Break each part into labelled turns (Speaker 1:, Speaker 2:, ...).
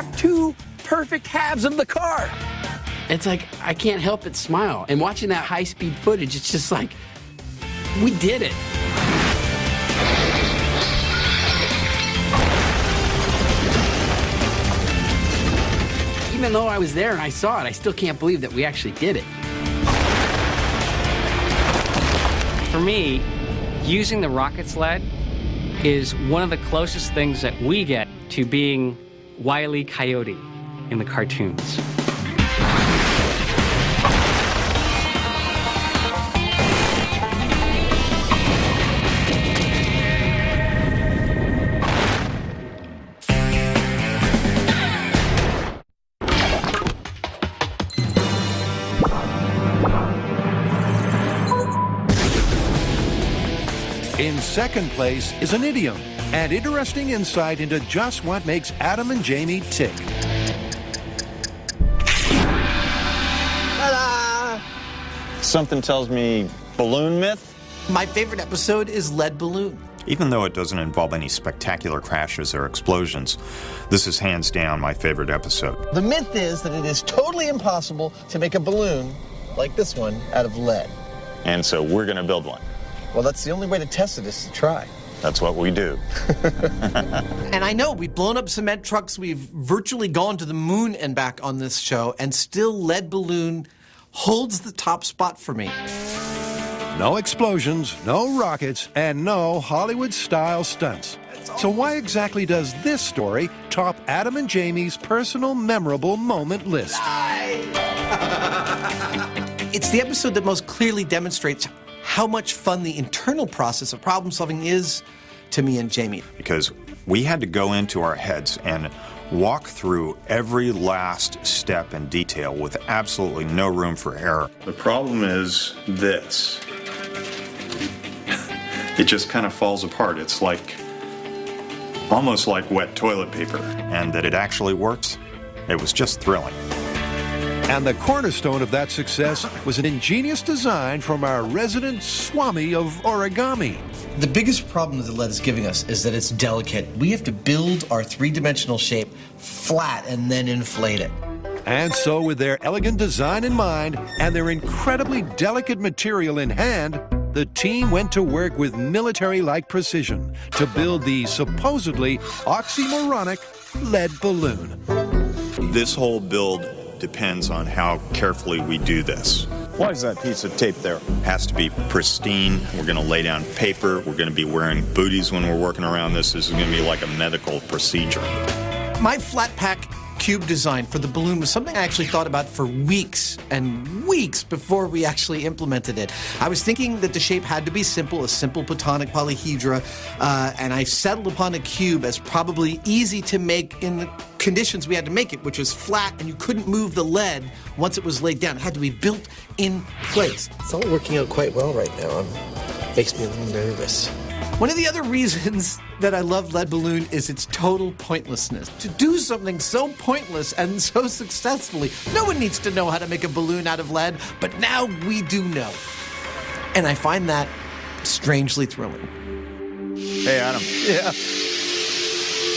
Speaker 1: have two perfect halves of the car. It's like, I can't help but smile. And watching that high-speed footage, it's just like, we did it. Even though I was there and I saw it, I still can't believe that we actually did it.
Speaker 2: For me, using the rocket sled is one of the closest things that we get to being Wile E. Coyote in the cartoons.
Speaker 3: In second place is an idiom, and interesting insight into just what makes Adam and Jamie tick.
Speaker 4: Ta-da! Something tells me balloon myth?
Speaker 5: My favorite episode is Lead Balloon.
Speaker 6: Even though it doesn't involve any spectacular crashes or explosions, this is hands down my favorite episode.
Speaker 5: The myth is that it is totally impossible to make a balloon like this one out of lead.
Speaker 4: And so we're going to build one.
Speaker 5: Well, that's the only way to test it is to try.
Speaker 4: That's what we do.
Speaker 5: And I know, we've blown up cement trucks, we've virtually gone to the moon and back on this show, and still Lead Balloon holds the top spot for me.
Speaker 3: No explosions, no rockets, and no Hollywood-style stunts. So why exactly does this story top Adam and Jamie's personal memorable moment list?
Speaker 5: It's the episode that most clearly demonstrates how much fun the internal process of problem solving is to me and Jamie.
Speaker 6: Because we had to go into our heads and walk through every last step and detail with absolutely no room for error.
Speaker 7: The problem is this. It just kind of falls apart. It's like, almost like wet toilet paper.
Speaker 6: And that it actually works, it was just thrilling.
Speaker 3: And the cornerstone of that success was an ingenious design from our resident Swami of origami.
Speaker 5: The biggest problem that the lead is giving us is that it's delicate. We have to build our three-dimensional shape flat and then inflate it.
Speaker 3: And so with their elegant design in mind and their incredibly delicate material in hand, the team went to work with military-like precision to build the supposedly oxymoronic lead balloon.
Speaker 6: This whole build depends on how carefully we do this.
Speaker 4: Why is that piece of tape there?
Speaker 6: It has to be pristine. We're going to lay down paper. We're going to be wearing booties when we're working around this. This is going to be like a medical procedure.
Speaker 5: My flat pack cube design for the balloon was something I actually thought about for weeks and weeks before we actually implemented it. I was thinking that the shape had to be simple, a simple platonic polyhedra, and I settled upon a cube as probably easy to make in the conditions we had to make it, which was flat and you couldn't move the lead once it was laid down. It had to be built in place. It's all working out quite well right now. Makes me a little nervous. One of the other reasons that I love Lead Balloon is its total pointlessness. To do something so pointless and so successfully, no one needs to know how to make a balloon out of lead, but now we do know. And I find that strangely thrilling.
Speaker 4: Hey, Adam.
Speaker 5: Yeah.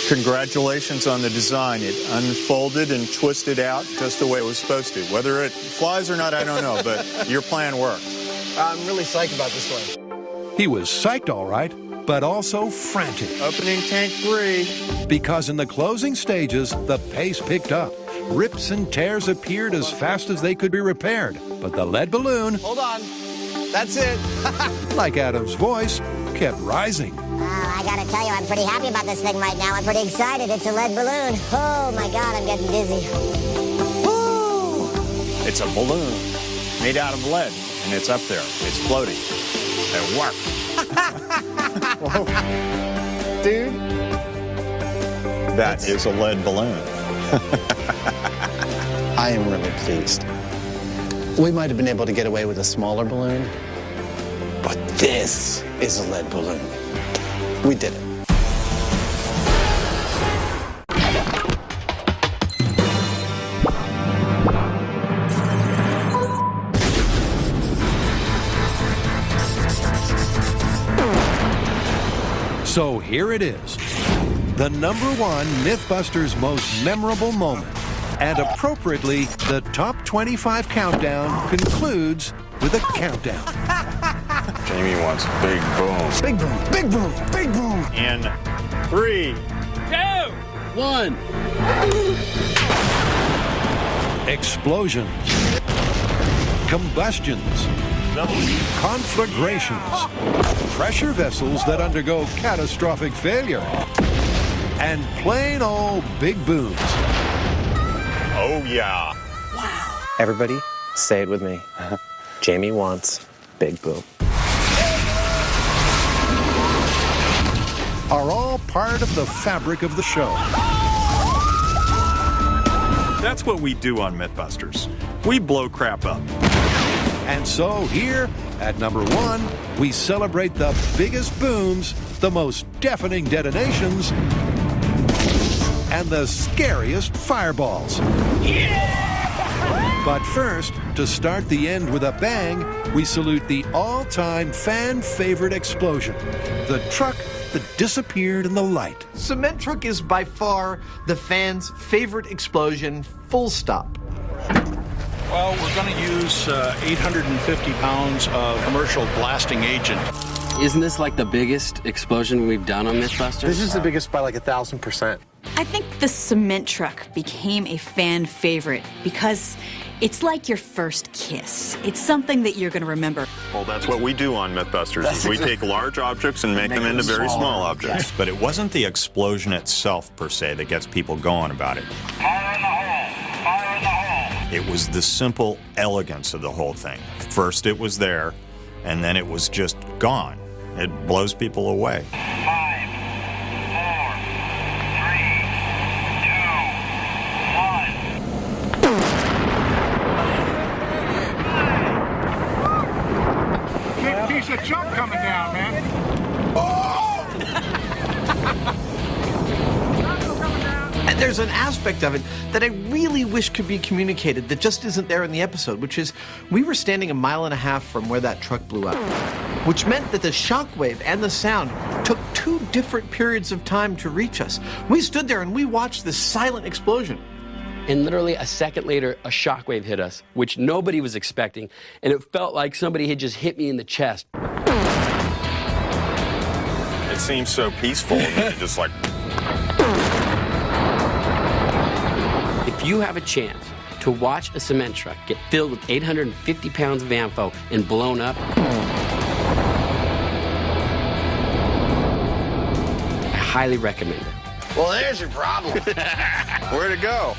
Speaker 4: Congratulations on the design. It unfolded and twisted out just the way it was supposed to. Whether it flies or not, I don't know, but your plan worked.
Speaker 5: I'm really psyched about this one.
Speaker 3: He was psyched, all right, but also frantic.
Speaker 4: Opening tank 3.
Speaker 3: Because in the closing stages, the pace picked up. Rips and tears appeared as fast as they could be repaired. But the lead balloon,
Speaker 5: Hold on. That's it.
Speaker 3: like Adam's voice, kept rising.
Speaker 8: I gotta tell you, I'm pretty happy about this thing right now. I'm pretty excited. It's a lead balloon. Oh my God, I'm getting dizzy. Woo!
Speaker 4: It's a balloon made out of lead, and it's up there. It's floating. It worked.
Speaker 5: Dude.
Speaker 4: That is a lead balloon.
Speaker 9: I am really pleased. We might have been able to get away with a smaller balloon, but this is a lead balloon. We did it.
Speaker 3: So here it is. the #1 Mythbusters most memorable moment. And appropriately, the top 25 countdown concludes with a countdown.
Speaker 7: Jamie wants big boom.
Speaker 9: Big boom, big boom, big boom.
Speaker 7: In 3,
Speaker 2: 2,
Speaker 1: 1.
Speaker 3: Explosions. Combustions. Conflagrations. Pressure vessels that undergo catastrophic failure. And plain old big booms.
Speaker 7: oh yeah.
Speaker 9: Everybody, say it with me. Jamie wants big boom.
Speaker 3: Are all part of the fabric of the show.
Speaker 6: That's what we do on Mythbusters. We blow crap up.
Speaker 3: And so here at #1, we celebrate the biggest booms, the most deafening detonations, and the scariest fireballs. But first, to start the end with a bang, we salute the all-time fan favorite explosion, the truck that disappeared in the light.
Speaker 5: Cement truck is by far the fans' favorite explosion, full stop.
Speaker 10: Well, we're going to use 850 pounds of commercial blasting agent.
Speaker 1: Isn't this like the biggest explosion we've done on Mythbusters?
Speaker 9: This is the biggest by like 1,000%.
Speaker 11: I think the cement truck became a fan favorite because it's like your first kiss. It's something that you're going to remember.
Speaker 7: Well, that's what we do on Mythbusters. Is we take large objects and make them into very small objects.
Speaker 6: But it wasn't the explosion itself, per se, that gets people going about it.
Speaker 12: Fire in the hole! Fire in the hole!
Speaker 6: It was the simple elegance of the whole thing. First it was there, and then it was just gone. It blows people away.
Speaker 12: 5, 4, 3, 2, 1.
Speaker 10: Big piece of junk coming down, man.
Speaker 5: And there's an aspect of it that I really wish could be communicated that just isn't there in the episode, which is we were standing 1.5 miles from where that truck blew up, which meant that the shockwave and the sound took 2 different periods of time to reach us. We stood there and we watched this silent explosion.
Speaker 1: And literally a second later, a shockwave hit us, which nobody was expecting, and it felt like somebody had just hit me in the chest.
Speaker 7: It seems so peaceful, and then just like...
Speaker 1: If you have a chance to watch a cement truck get filled with 850 pounds of AMFO and blown up, I highly recommend it.
Speaker 9: Well, there's your problem.
Speaker 7: Where'd it go?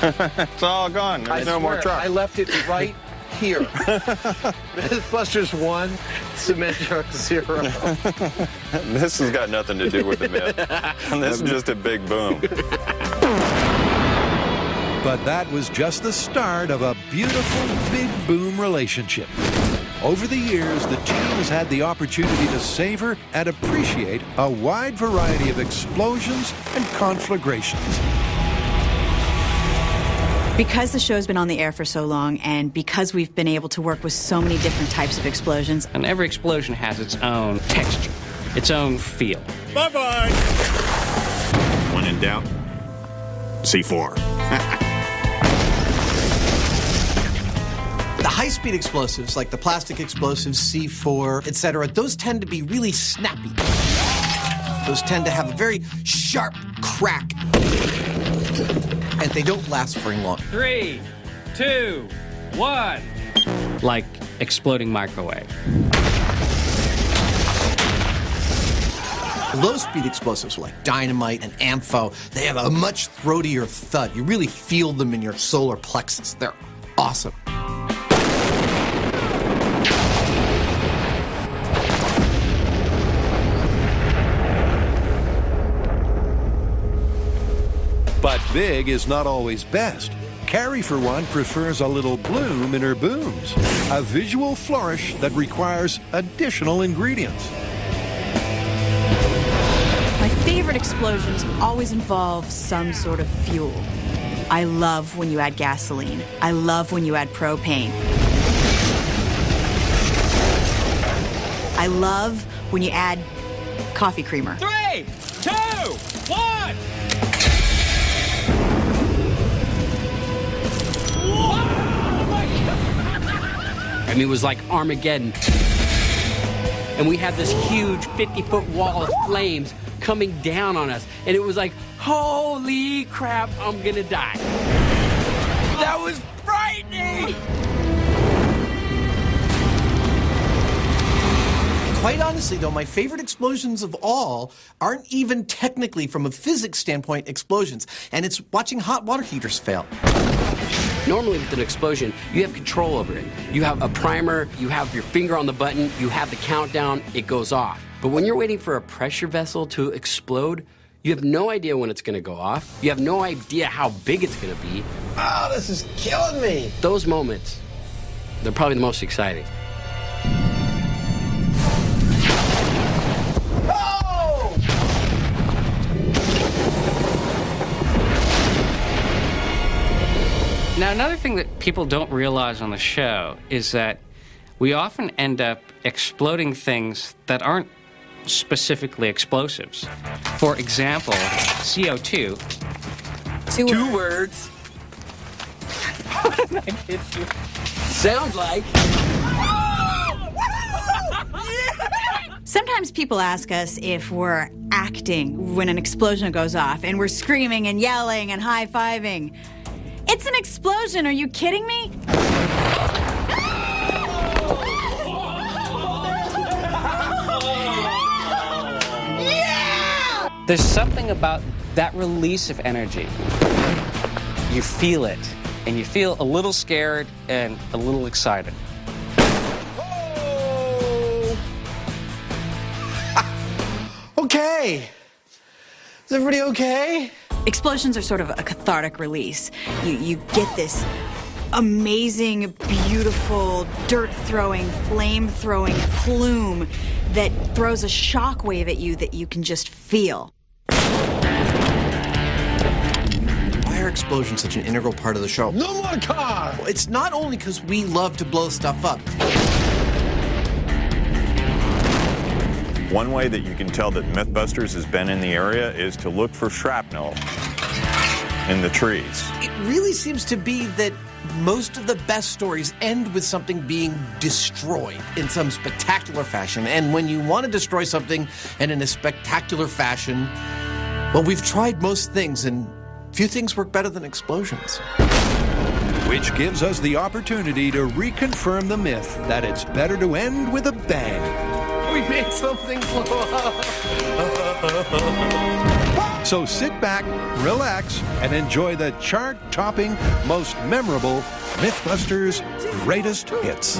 Speaker 7: It's all gone. There's no more truck.
Speaker 9: I left it right here. Mythbusters 1, cement truck 0.
Speaker 7: This has got nothing to do with the myth. This is just a big boom.
Speaker 3: But that was just the start of a beautiful big boom relationship. Over the years, the team has had the opportunity to savor and appreciate a wide variety of explosions and conflagrations.
Speaker 11: Because the show's been on the air for so long and because we've been able to work with so many different types of explosions.
Speaker 2: And every explosion has its own texture, its own feel.
Speaker 7: Bye-bye. When in doubt, C4.
Speaker 5: The high-speed explosives, like the plastic explosives, C4, etc., those tend to be really snappy. Those tend to have a very sharp crack. And they don't last very long.
Speaker 2: 3, 2, 1. Like exploding microwave.
Speaker 5: Low-speed explosives like dynamite and AMFO, they have a much throatier thud. You really feel them in your solar plexus. They're awesome.
Speaker 3: But big is not always best. Carrie, for one, prefers a little bloom in her booms, a visual flourish that requires additional ingredients.
Speaker 11: My favorite explosions always involve some sort of fuel. I love when you add gasoline. I love when you add propane. I love when you add coffee creamer.
Speaker 2: 3, 2,
Speaker 12: One!
Speaker 1: I mean, it was like Armageddon. And we had this huge 50-foot wall of flames coming down on us. And it was like, holy crap, I'm gonna die. That was frightening!
Speaker 5: Quite honestly, though, my favorite explosions of all aren't even technically, from a physics standpoint, explosions. And it's watching hot water heaters fail.
Speaker 1: Normally with an explosion, you have control over it. You have a primer, you have your finger on the button, you have the countdown, it goes off. But when you're waiting for a pressure vessel to explode, you have no idea when it's gonna go off. You have no idea how big it's gonna be.
Speaker 5: Oh, this is killing me.
Speaker 1: Those moments, they're probably the most exciting.
Speaker 2: Now, another thing that people don't realize on the show is that we often end up exploding things that aren't specifically explosives. For example, CO2.
Speaker 1: Two words. Sounds like.
Speaker 11: Sometimes people ask us if we're acting when an explosion goes off and we're screaming and yelling and high-fiving. It's an explosion, are you kidding me?
Speaker 2: Yeah! There's something about that release of energy. You feel it, and you feel a little scared and a little excited.
Speaker 5: Okay. Is everybody okay?
Speaker 11: Explosions are sort of a cathartic release. You get this amazing, beautiful, dirt-throwing, flame-throwing plume that throws a shockwave at you that you can just feel.
Speaker 5: Why are explosions such an integral part of the show?
Speaker 9: No more car!
Speaker 5: Well, it's not only because we love to blow stuff up.
Speaker 4: One way that you can tell that Mythbusters has been in the area is to look for shrapnel in the trees.
Speaker 5: It really seems to be that most of the best stories end with something being destroyed in some spectacular fashion. And when you want to destroy something and in a spectacular fashion, well, we've tried most things, and few things work better than explosions.
Speaker 3: Which gives us the opportunity to reconfirm the myth that it's better to end with a bang.
Speaker 5: We made something blow up.
Speaker 3: So sit back, relax, and enjoy the chart-topping, most memorable Mythbusters Greatest Hits.